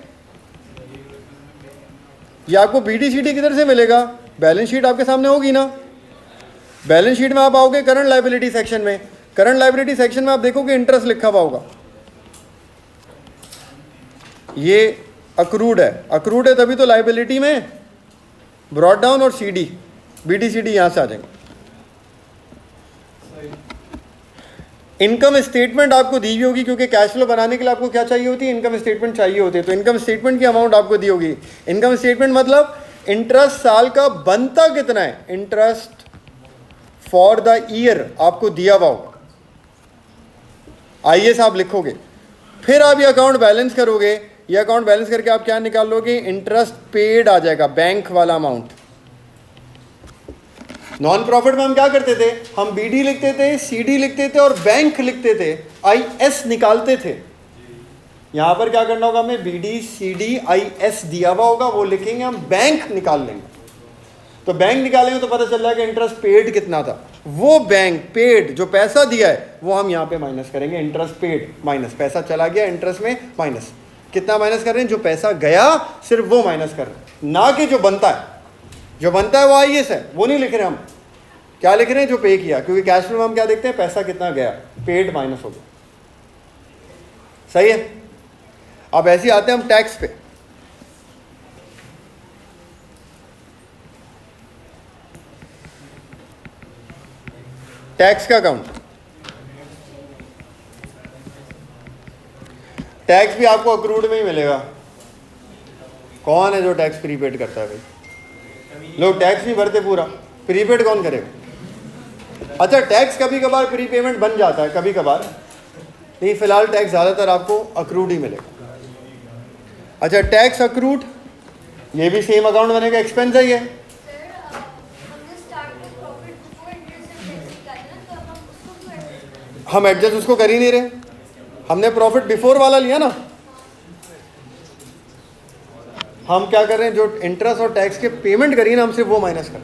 या आपको बीडी सीडी किधर से मिलेगा? बैलेंस शीट आपके सामने होगी ना। बैलेंस शीट में आप आओगे करंट लायबिलिटी सेक्शन में, करंट लायबिलिटी सेक्शन में आप देखोगे इंटरेस्ट लिखा हुआ होगा, ये अक्रूड है। अक्रूड है तभी तो लायबिलिटी में ब्रॉट डाउन और सीडी, बीडी सीडी यहां से आ जाएंगे। इनकम स्टेटमेंट आपको दी हुई होगी, क्योंकि कैश फ्लो बनाने के लिए आपको क्या चाहिए होती है? इनकम स्टेटमेंट चाहिए होती है। तो इनकम स्टेटमेंट की अमाउंट आपको दी होगी। इनकम स्टेटमेंट मतलब इंटरेस्ट साल का बनता कितना है, इंटरेस्ट फॉर द ईयर आपको दिया हुआ होगा, आईएस आप लिखोगे। फिर आप ये अकाउंट बैलेंस करोगे, ये अकाउंट बैलेंस करके आप क्या निकाल लोगे? इंटरेस्ट पेड आ जाएगा, बैंक वाला अमाउंट। नॉन प्रॉफिट में हम क्या करते थे? हम बीडी लिखते थे, सीडी लिखते थे और बैंक लिखते थे, आईएस निकालते थे। यहां पर क्या करना होगा? हमें बीडी सीडी आईएस दिया हुआ होगा, वो लिखेंगे, हम बैंक निकाल लेंगे। तो बैंक निकालेंगे तो पता चल जाएगा इंटरेस्ट पेड कितना था। वो बैंक पेड जो पैसा दिया है वो हम यहाँ पे माइनस करेंगे। इंटरेस्ट पेड माइनस पैसा चला गया इंटरेस्ट में, माइनस कितना माइनस कर रहे हैं? जो पैसा गया सिर्फ वो माइनस कर रहे हैं, ना कि जो बनता है। जो बनता है वो आईएस है, वो नहीं लिख रहे हम। क्या लिख रहे हैं? जो पे किया। क्योंकि कैश फ्लो में हम क्या देखते हैं? पैसा कितना गया, पेड माइनस हो गया। सही है। अब ऐसे आते हैं हम टैक्स पे। टैक्स का अकाउंट, टैक्स भी आपको अक्रूड में ही मिलेगा। कौन है जो टैक्स प्रीपेड करता है? भाई लोग टैक्स नहीं भरते पूरा, प्रीपेड कौन करेगा? अच्छा, टैक्स कभी कभार प्रीपेमेंट बन जाता है, कभी कभार, नहीं फिलहाल टैक्स ज़्यादातर आपको अक्रूड ही मिलेगा। अच्छा, टैक्स अक्रूड, ये भी सेम अकाउंट बनेगा, एक्सपेंस है ये। हम एडजस्ट उसको कर ही नहीं रहे, हमने प्रॉफिट बिफोर वाला लिया ना। हम क्या कर रहे हैं? जो इंटरेस्ट और टैक्स के पेमेंट करिए ना, हमसे वो माइनस कर।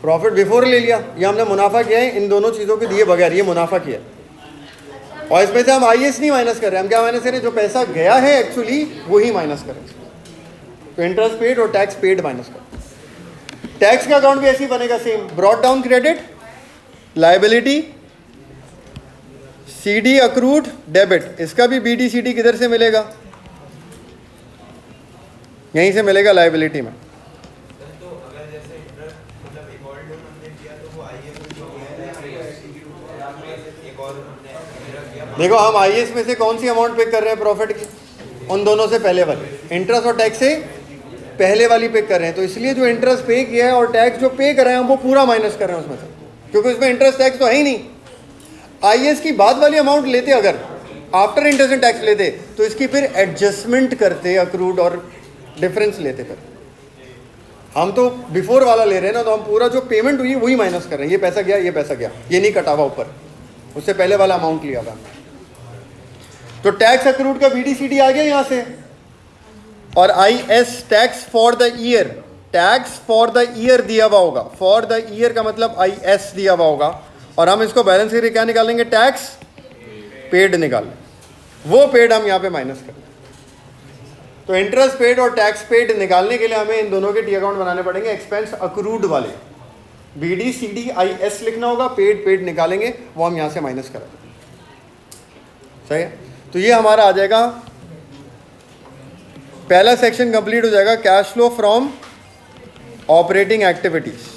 प्रॉफिट बिफोर ले लिया, ये हमने मुनाफा किया है इन दोनों चीज़ों के दिए बगैर, ये मुनाफा किया है। अच्छा, और इसमें से हम IS नहीं माइनस कर रहे हैं, हम क्या माइनस कर रहे हैं, जो पैसा गया है एक्चुअली वही माइनस करें। तो इंटरेस्ट पेड और टैक्स पेड माइनस कर। टैक्स का अकाउंट भी ऐसे ही बनेगा same, brought down credit, liability, CD accrued debit, इसका भी BD/CD किधर से मिलेगा, यहीं से मिलेगा लाइबिलिटी में। तो अगर जैसे इंटरेस्ट मतलब एक और लोन हमने किया तो वो IS में जो है एक और हमने रख दिया। देखो हम IS में से कौन सी अमाउंट पे कर रहे हैं प्रॉफिट की, उन दोनों से पहले वाली, इंटरेस्ट और टैक्स से पहले वाली पे कर रहे हैं। तो इसलिए जो इंटरेस्ट पे किया है और टैक्स जो पे कर रहे हैं हम वो पूरा माइनस कर रहे हैं उसमें से, क्योंकि उसमें इंटरेस्ट टैक्स तो है ही नहीं। IS की बाद वाली अमाउंट लेते अगर आफ्टर इंटरेस्ट एंड टैक्स लेते तो इसकी फिर एडजस्टमेंट करते अक्रूड और डिफरेंस लेते। फिर हम तो बिफोर वाला ले रहे हैं ना, तो हम पूरा जो पेमेंट हुई वही माइनस कर रहे हैं, ये पैसा गया, ये पैसा गया, ये नहीं कटा हुआ ऊपर, उससे पहले वाला अमाउंट लिया था। तो टैक्स अक्रूड का BD/CD आ गया यहाँ से, और IS tax for the year, tax for the year दिया हुआ होगा, फॉर द ईयर का मतलब IS दिया हुआ होगा, और हम इसको बैलेंस करके क्या निकालेंगे, टैक्स पेड निकालें, वो पेड हम यहाँ पे माइनस करें। तो इंटरेस्ट पेड और टैक्स पेड निकालने के लिए हमें इन दोनों के टी अकाउंट बनाने पड़ेंगे, एक्सपेंस अक्रूड वाले BD/CD IS लिखना होगा, पेड निकालेंगे, वो हम यहाँ से माइनस करेंगे। सही है, तो ये हमारा आ जाएगा, पहला सेक्शन कंप्लीट हो जाएगा, cash flow from operating activities.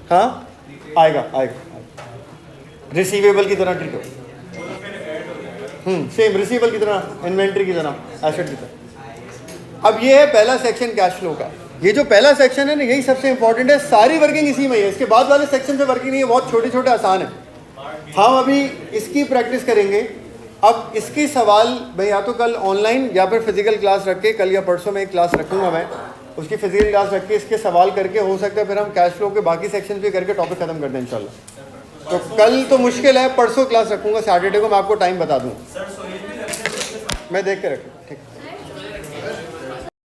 हाँ आएगा, रिसीवेबल की तरह ट्रीट हो, सेम रिसीवेबल की तरह, इन्वेंट्री की तरह, एसेट की तरह। अब ये है पहला सेक्शन कैश फ्लो का। ये जो पहला सेक्शन है ना, यही सबसे इंपॉर्टेंट है, सारी वर्किंग इसी में है, इसके बाद वाले सेक्शन से वर्किंग नहीं है, बहुत छोटे छोटे आसान है। हम अभी इसकी प्रैक्टिस करेंगे। अब इसके सवाल मैं या तो कल ऑनलाइन या फिर फिजिकल क्लास रख के, कल या परसों में एक क्लास रखूंगा मैं, उसकी फिजिकल क्लास रख के इसके सवाल करके, हो सकता है फिर हम कैश फ्लो के बाकी सेक्शन भी करके टॉपिक खत्म कर दें इंशाल्लाह। तो कल तो मुश्किल है, परसों क्लास रखूंगा, सैटरडे को मैं आपको टाइम बता दूँ, मैं देख के रखूँ।